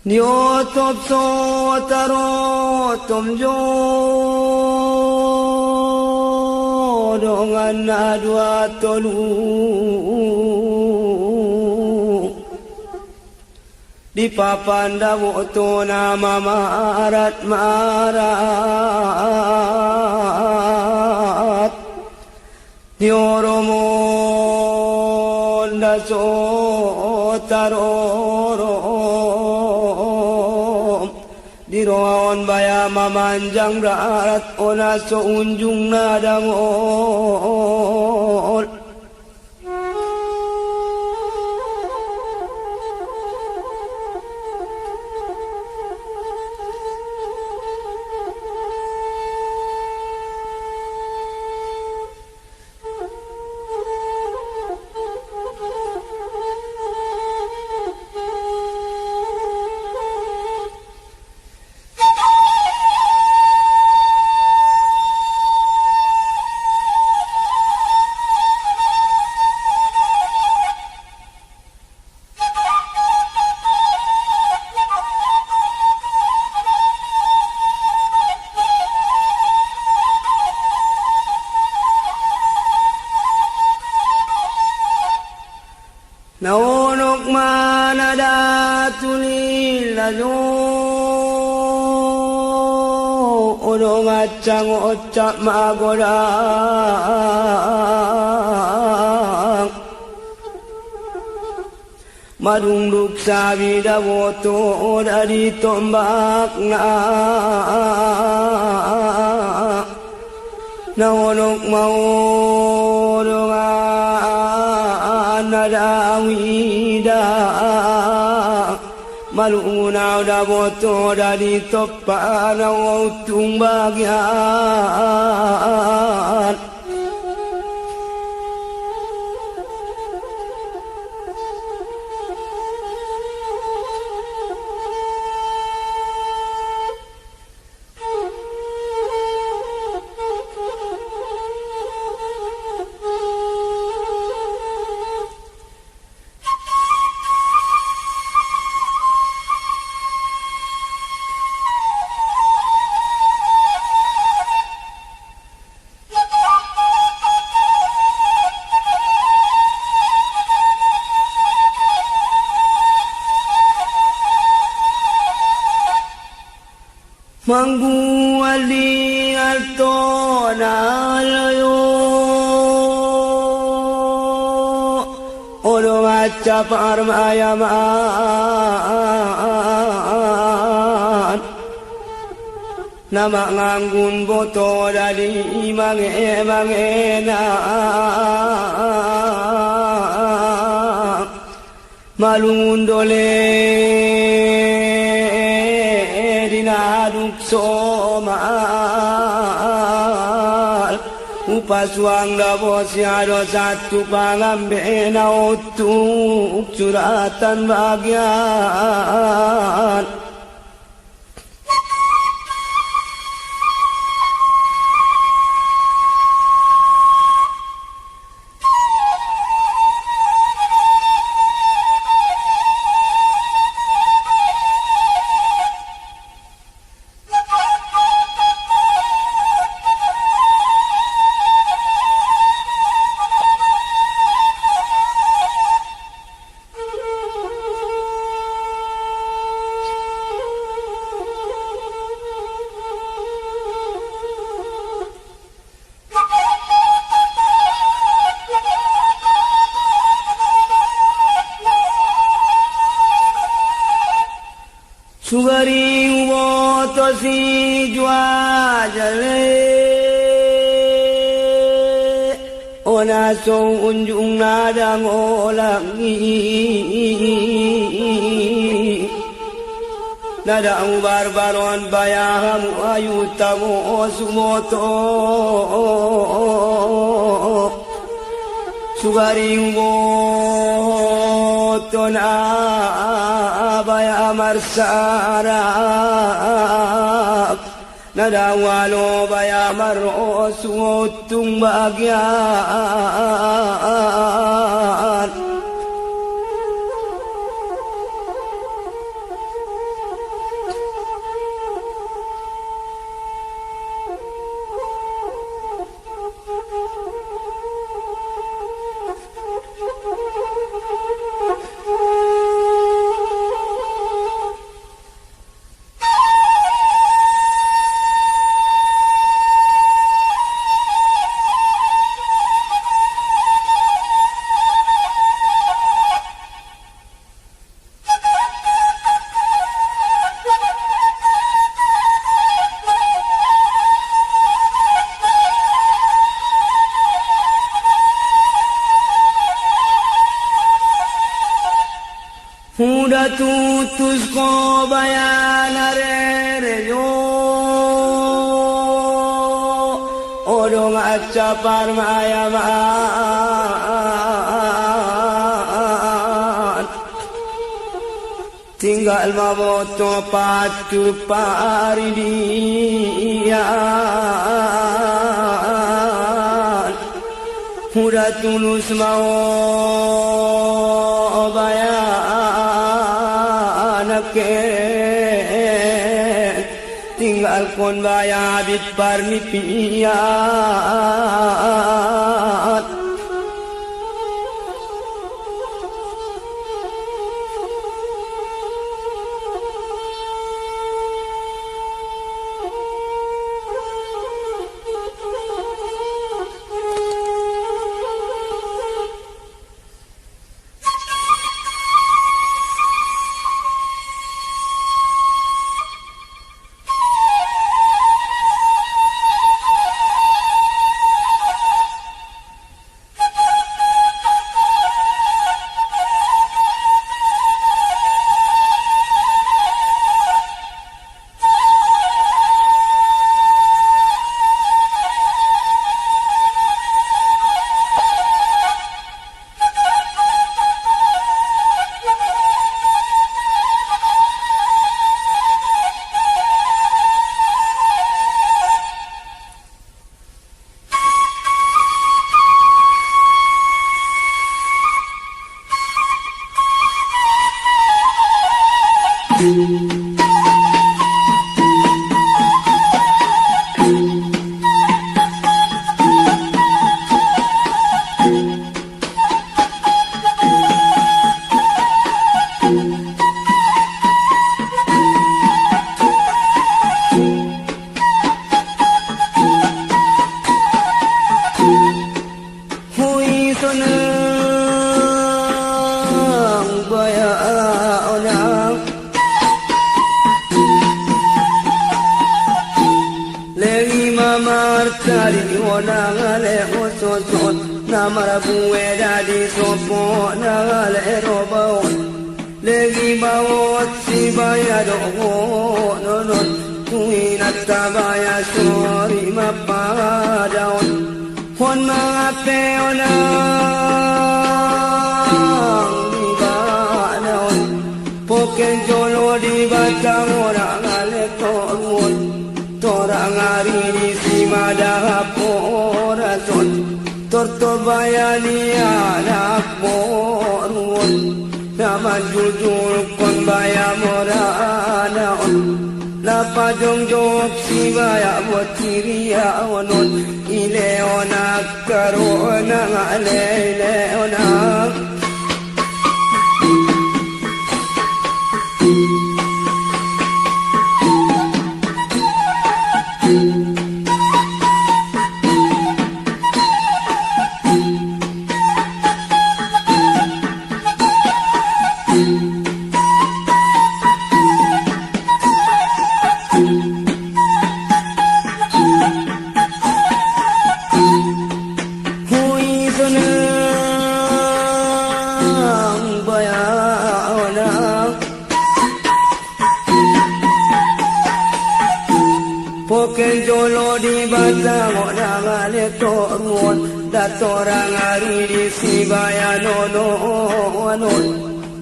Niotop sotarotom jodongan adwa tolu di papan dawo to nama marat marat dioromo daso taroro diroon baya mamanjang darat ona so unjung nadangol naonok manadatunilalo odong acang ocak magodang madungduk sabi dawoto dari tombak naonok mau nadawida malunaw dawoto dari topan utung bagian mangguali alto nalayo odong acap armayaman nama nganggun boto dari mangena malundole dinaduk somal upaswang dabo siado satu pangambena utuk curatan bagian sugari woto si jua jale ona so unjung nadang olangi nadang barbaron bayahamu ayutamu sumoto sugari woto na baya marsarap nadawalo baya maros utung bagian Udah tutus ko bayanare yo Odong acapar mayaman Tinggal maboto patu paridian Udah tulus mau tinggal kon bayabit parnipiat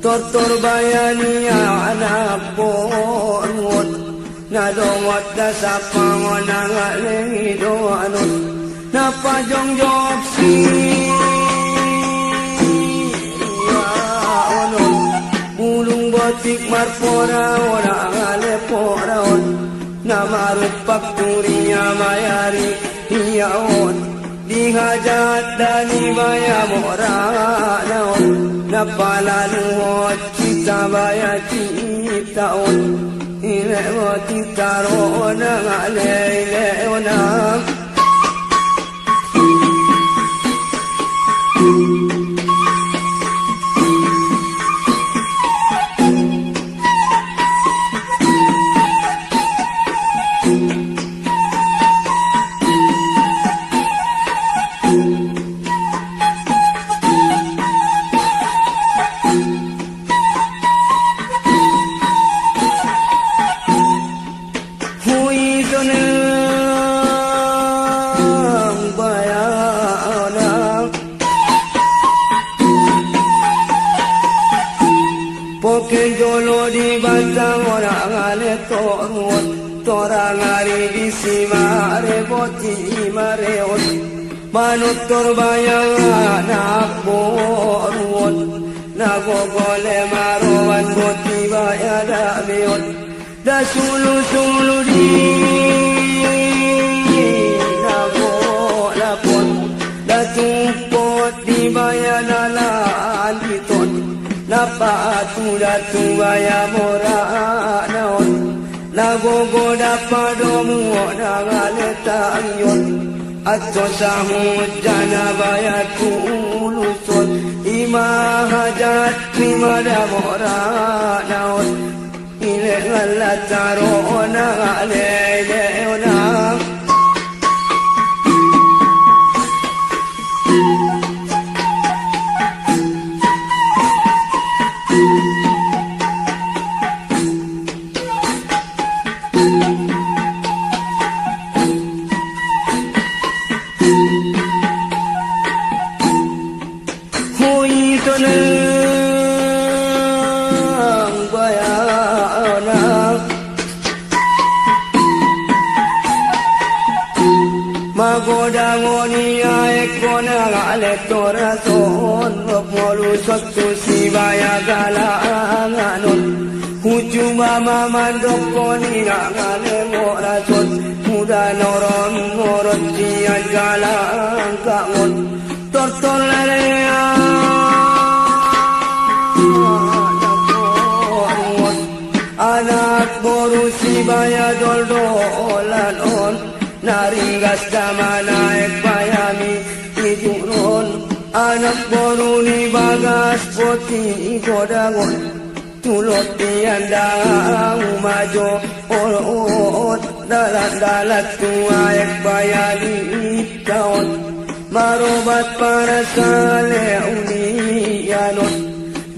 Tortor bayani anak bongot Nadawat na sa pangonang alengido anot Napajongjok siya anot Bulong batik marpora orang alepora on Namarut pakturiya mayari hiyaon Dihajat dani maya moranaon Napalaluhot kita baya ciptaon Ilewot titaroon ang aleleonang di batang orang ale torun torang hari di simare boti mareon manut torbayang anak borun nagogole marowan boti bayada meon da sulu sulu di nagola pon da tumpot di bayana landiton napatu datu baya mora naon nagogoda padomu nangaleta yon atso samujana baya tuluson imahajat mimada mora naon ile ngalataro nangalele onang Magodangoni aekona ale torason molu sottu sibaya galanganon hujuma mamandokoni ngale morason muda noron noron dia galang kangon tortolale anak boru sibaya doldolanon naringgas damana ekbayami tiduron anak boru ni bagas poti godangon tulot tiandang majo orot dalat tua ekbayami kaon marobat para sale unianon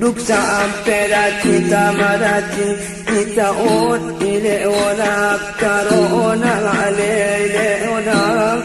duksa ampera kita marati kita ot ile onak karona ale ile onak